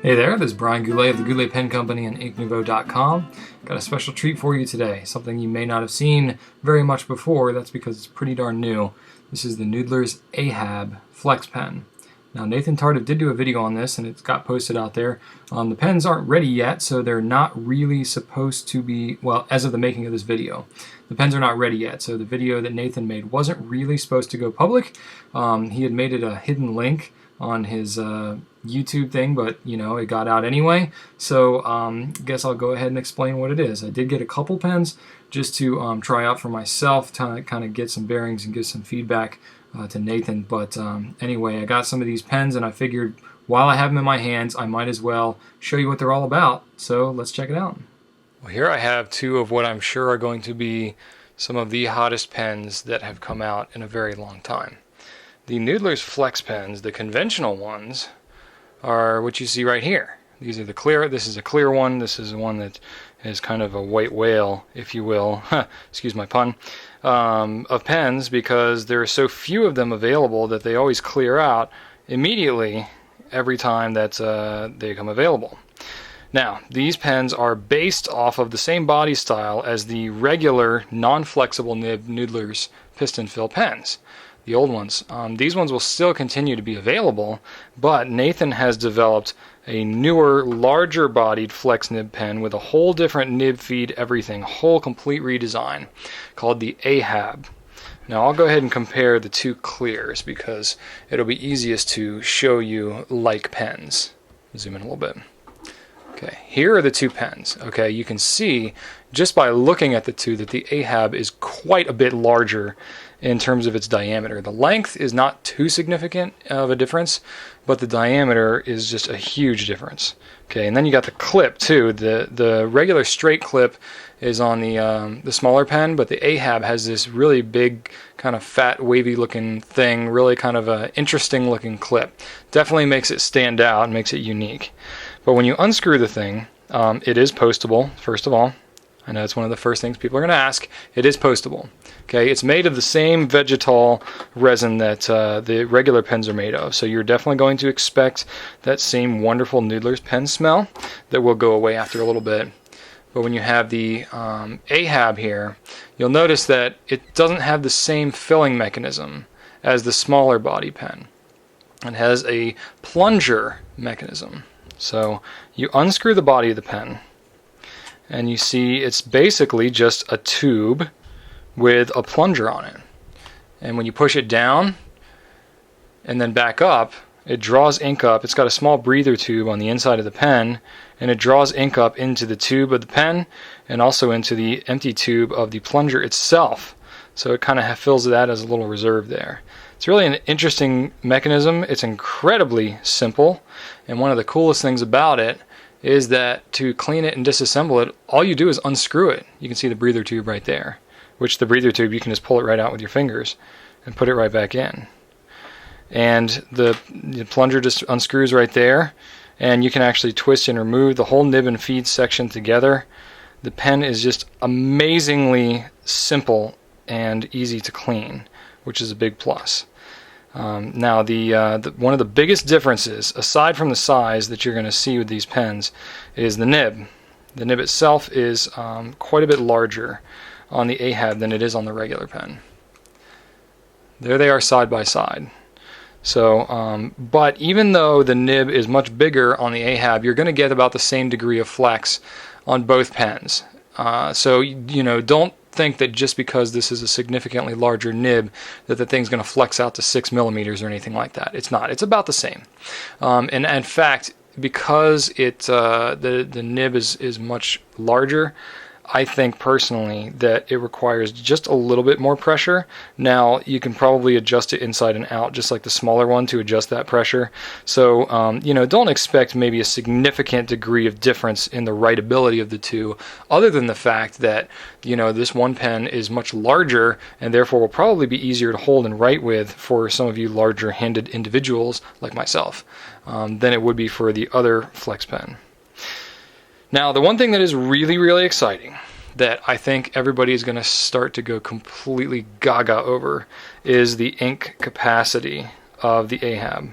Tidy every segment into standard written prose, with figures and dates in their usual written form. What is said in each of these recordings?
Hey there, this is Brian Goulet of the Goulet Pen Company and InkNouveau.com. Got a special treat for you today, something you may not have seen very much before. That's because it's pretty darn new. This is the Noodler's Ahab Flex Pen. Now, Nathan Tardif did do a video on this and it's got posted out there. The pens aren't ready yet, so they're not really supposed to be, well, as of the making of this video. The pens are not ready yet, so the video that Nathan made wasn't really supposed to go public. He had made it a hidden link on his YouTube thing, but you know, it got out anyway. So guess I'll go ahead and explain what it is. I did get a couple pens just to try out for myself, to kind of get some bearings and give some feedback to Nathan. But anyway, I got some of these pens and I figured while I have them in my hands, I might as well show you what they're all about. So let's check it out. Well, here I have two of what I'm sure are going to be some of the hottest pens that have come out in a very long time. The Noodler's Flex pens, the conventional ones, are what you see right here. These are the clear. This is a clear one. This is one that is kind of a white whale, if you will. Excuse my pun. Of pens, because there are so few of them available that they always clear out immediately every time that they come available. Now, these pens are based off of the same body style as the regular non-flexible nib Noodler's piston fill pens. The old ones. These ones will still continue to be available, but Nathan has developed a newer, larger bodied flex nib pen with a whole different nib feed, everything, whole complete redesign called the Ahab. Now I'll go ahead and compare the two clears because it'll be easiest to show you like pens. Zoom in a little bit. Okay, here are the two pens. Okay, you can see just by looking at the two that the Ahab is quite a bit larger in terms of its diameter. The length is not too significant of a difference, but the diameter is just a huge difference. Okay, and then you got the clip too. The regular straight clip is on the smaller pen, but the Ahab has this really big, kind of fat, wavy looking thing, really kind of a interesting looking clip. Definitely makes it stand out and makes it unique. But when you unscrew the thing, it is postable, first of all. I know it's one of the first things people are going to ask. It is postable. Okay, it's made of the same vegetal resin that the regular pens are made of. So you're definitely going to expect that same wonderful Noodler's pen smell that will go away after a little bit. But when you have the Ahab here, you'll notice that it doesn't have the same filling mechanism as the smaller body pen. It has a plunger mechanism. So you unscrew the body of the pen, and you see it's basically just a tube with a plunger on it. And when you push it down and then back up, it draws ink up. It's got a small breather tube on the inside of the pen, and it draws ink up into the tube of the pen and also into the empty tube of the plunger itself. So it kind of fills that as a little reserve there. It's really an interesting mechanism. It's incredibly simple, and one of the coolest things about it is that to clean it and disassemble it, all you do is unscrew it. You can see the breather tube right there, which the breather tube, you can just pull it right out with your fingers and put it right back in. And the plunger just unscrews right there, and you can actually twist and remove the whole nib and feed section together. The pen is just amazingly simple and easy to clean, which is a big plus. Now, one of the biggest differences, aside from the size that you're going to see with these pens, is the nib. The nib itself is quite a bit larger on the Ahab than it is on the regular pen. There they are side by side. So, but even though the nib is much bigger on the Ahab, you're going to get about the same degree of flex on both pens. So, you know, don't think that just because this is a significantly larger nib that the thing's going to flex out to 6 millimeters or anything like that. It's not. It's about the same. And in fact, because the nib is much larger, I think personally that it requires just a little bit more pressure. Now, you can probably adjust it inside and out, just like the smaller one, to adjust that pressure. So, you know, don't expect maybe a significant degree of difference in the writability of the two, other than the fact that, you know, this one pen is much larger and therefore will probably be easier to hold and write with for some of you larger-handed individuals like myself than it would be for the other Flex pen. Now, the one thing that is really, really exciting that I think everybody is going to start to go completely gaga over is the ink capacity of the Ahab.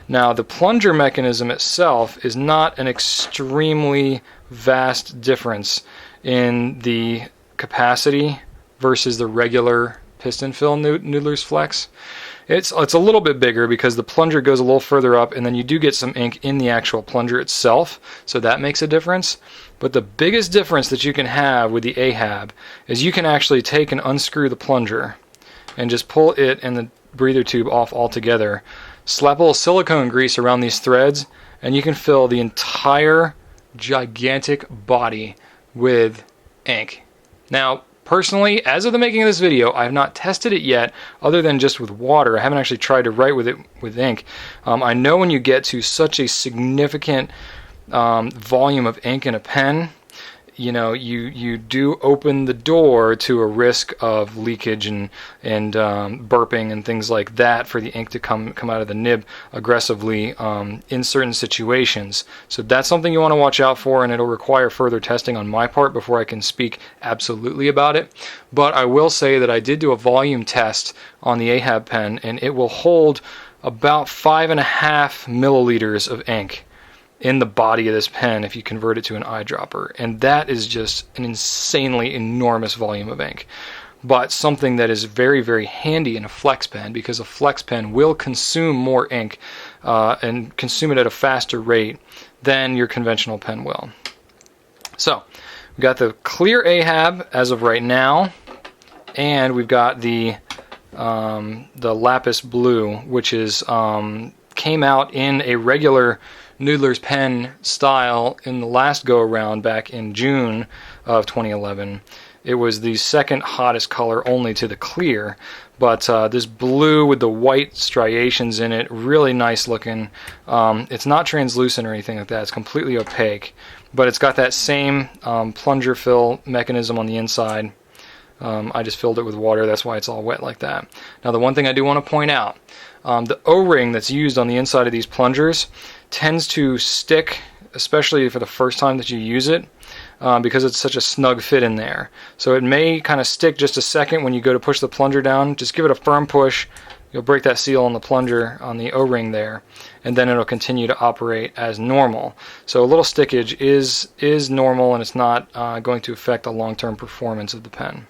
Now, the plunger mechanism itself is not an extremely vast difference in the capacity versus the regular piston fill Noodler's Flex. It's a little bit bigger because the plunger goes a little further up, and then you do get some ink in the actual plunger itself, so that makes a difference. But the biggest difference that you can have with the Ahab is you can actually take and unscrew the plunger and just pull it and the breather tube off altogether, slap a little silicone grease around these threads, and you can fill the entire gigantic body with ink. Now, personally, as of the making of this video, I have not tested it yet other than just with water. I haven't actually tried to write with it with ink. I know when you get to such a significant volume of ink in a pen, you do open the door to a risk of leakage and burping and things like that for the ink to come out of the nib aggressively in certain situations. So that's something you want to watch out for, and it'll require further testing on my part before I can speak absolutely about it. But I will say that I did do a volume test on the Ahab pen, and it will hold about 5.5 milliliters of ink in the body of this pen if you convert it to an eyedropper, and that is just an insanely enormous volume of ink, but something that is very, very handy in a flex pen, because a flex pen will consume more ink and consume it at a faster rate than your conventional pen will. So we've got the clear Ahab as of right now, and we've got the lapis blue, which is came out in a regular Noodler's pen style in the last go around back in June of 2011. It was the second hottest color only to the clear, but this blue with the white striations in it, really nice looking. It's not translucent or anything like that, it's completely opaque, but it's got that same plunger fill mechanism on the inside. I just filled it with water, that's why it's all wet like that. Now, the one thing I do want to point out, the O-ring that's used on the inside of these plungers tends to stick, especially for the first time that you use it, because it's such a snug fit in there. So it may kind of stick just a second when you go to push the plunger down. Just give it a firm push. You'll break that seal on the plunger on the O-ring there, and then it'll continue to operate as normal. So a little stickage is normal, and it's not going to affect the long-term performance of the pen.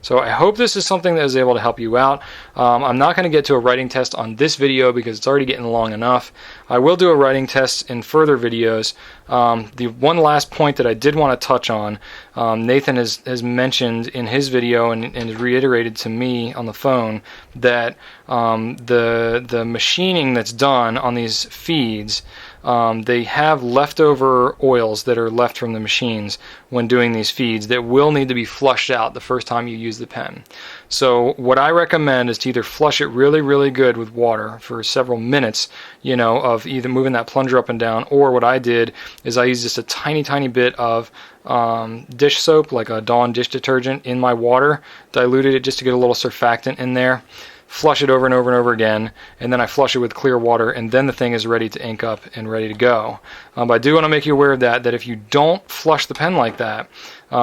So I hope this is something that is able to help you out. I'm not going to get to a writing test on this video because it's already getting long enough. I will do a writing test in further videos. The one last point that I did want to touch on, Nathan has mentioned in his video and has reiterated to me on the phone that the machining that's done on these feeds, they have leftover oils that are left from the machines when doing these feeds that will need to be flushed out the first time you use the pen. So what I recommend is to either flush it really, really good with water for several minutes, of either moving that plunger up and down, or what I did is I used just a tiny, tiny bit of dish soap, like a Dawn dish detergent, in my water, diluted it just to get a little surfactant in there, flush it over and over and over again, and then I flush it with clear water, and then the thing is ready to ink up and ready to go. But I do want to make you aware of that if you don't flush the pen like that,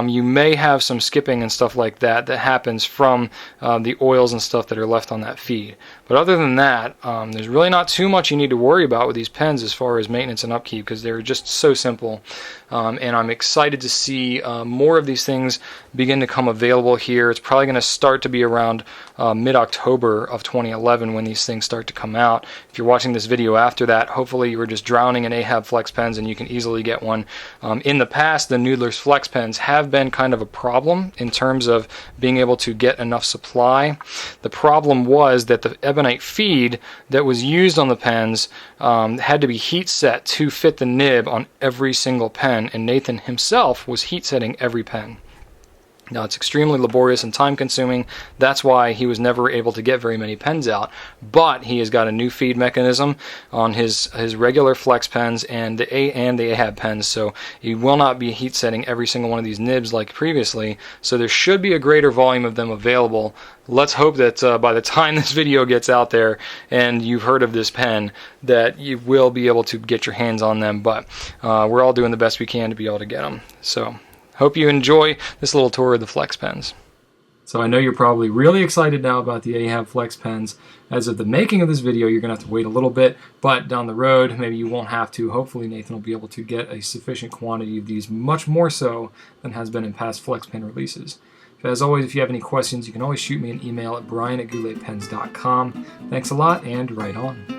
you may have some skipping and stuff like that happens from the oils and stuff that are left on that feed. But other than that, there's really not too much you need to worry about with these pens as far as maintenance and upkeep, because they're just so simple. And I'm excited to see more of these things begin to come available here. It's probably going to start to be around mid-October of 2011 when these things start to come out. If you're watching this video after that, hopefully you were just drowning in Ahab Flex pens and you can easily get one. In the past, the Noodler's Flex pens have been kind of a problem in terms of being able to get enough supply. The problem was that the ebonite feed that was used on the pens had to be heat set to fit the nib on every single pen, and Nathan himself was heat setting every pen. Now, it's extremely laborious and time consuming. That's why he was never able to get very many pens out. But he has got a new feed mechanism on his regular Flex pens and the Ahab pens, so he will not be heat setting every single one of these nibs like previously. So there should be a greater volume of them available. Let's hope that by the time this video gets out there and you've heard of this pen, that you will be able to get your hands on them. But we're all doing the best we can to be able to get them. So hope you enjoy this little tour of the Flex pens. So I know you're probably really excited now about the Ahab Flex pens. As of the making of this video, you're going to have to wait a little bit, but down the road, maybe you won't have to. Hopefully Nathan will be able to get a sufficient quantity of these, much more so than has been in past Flex pen releases. As always, if you have any questions, you can always shoot me an email at brian@gouletpens.com. Thanks a lot, and right on.